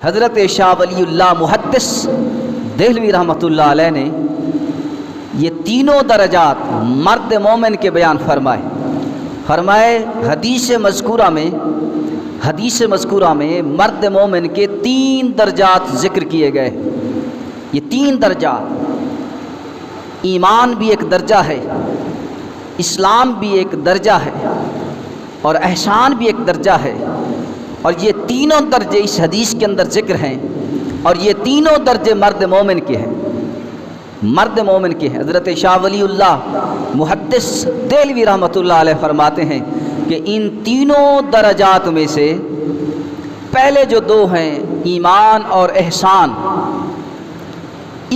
حضرت شاہ ولی اللہ محدث دہلوی رحمۃ اللہ علیہ نے یہ تینوں درجات مرد مومن کے بیان فرمائے حدیث مذکورہ میں مرد مومن کے 3 درجات ذکر کیے گئے۔ یہ 3 درجات، ایمان بھی ایک درجہ ہے، اسلام بھی ایک درجہ ہے، اور احسان بھی ایک درجہ ہے، اور یہ تینوں درجے اس حدیث کے اندر ذکر ہیں، اور یہ تینوں درجے مرد مومن کے ہیں۔ حضرت شاہ ولی اللہ محدث دہلوی رحمۃ اللہ علیہ فرماتے ہیں کہ ان تینوں درجات میں سے پہلے جو 2 ہیں ایمان اور احسان،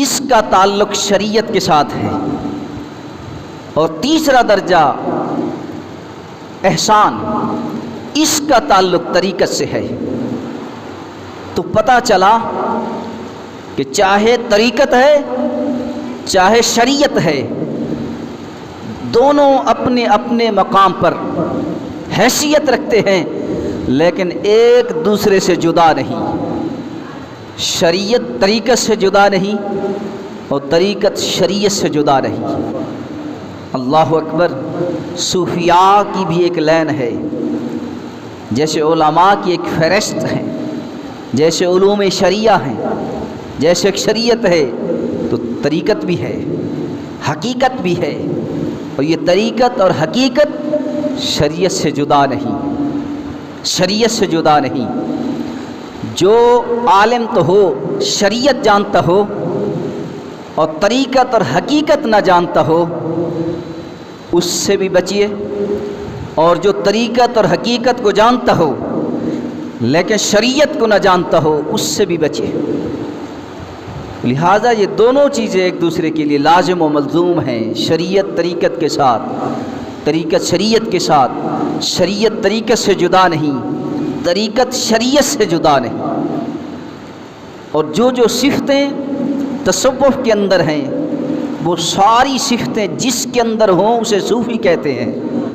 اس کا تعلق شریعت کے ساتھ ہے، اور تیسرا درجہ احسان، اس کا تعلق طریقت سے ہے۔ تو پتہ چلا کہ چاہے طریقت ہے چاہے شریعت ہے، دونوں اپنے اپنے مقام پر حیثیت رکھتے ہیں، لیکن ایک دوسرے سے جدا نہیں۔ شریعت طریقت سے جدا نہیں اور طریقت شریعت سے جدا نہیں۔ اللہ اکبر۔ صوفیاء کی بھی ایک لین ہے، جیسے علماء کی ایک فہرست ہے، جیسے علوم شریعہ ہیں، جیسے ایک شریعت ہے تو طریقت بھی ہے، حقیقت بھی ہے، اور یہ طریقت اور حقیقت شریعت سے جدا نہیں۔ جو عالم تو ہو، شریعت جانتا ہو اور طریقت اور حقیقت نہ جانتا ہو، اس سے بھی بچیے، اور جو طریقت اور حقیقت کو جانتا ہو لیکن شریعت کو نہ جانتا ہو، اس سے بھی بچیے۔ لہٰذا یہ دونوں چیزیں ایک دوسرے کے لیے لازم و ملزوم ہیں، شریعت طریقت کے ساتھ، طریقت شریعت کے ساتھ۔ شریعت طریقت سے جدا نہیں، طریقت شریعت سے جدا نہیں۔ اور جو صفتیں تصوف کے اندر ہیں، وہ ساری صفتیں جس کے اندر ہوں اسے صوفی کہتے ہیں۔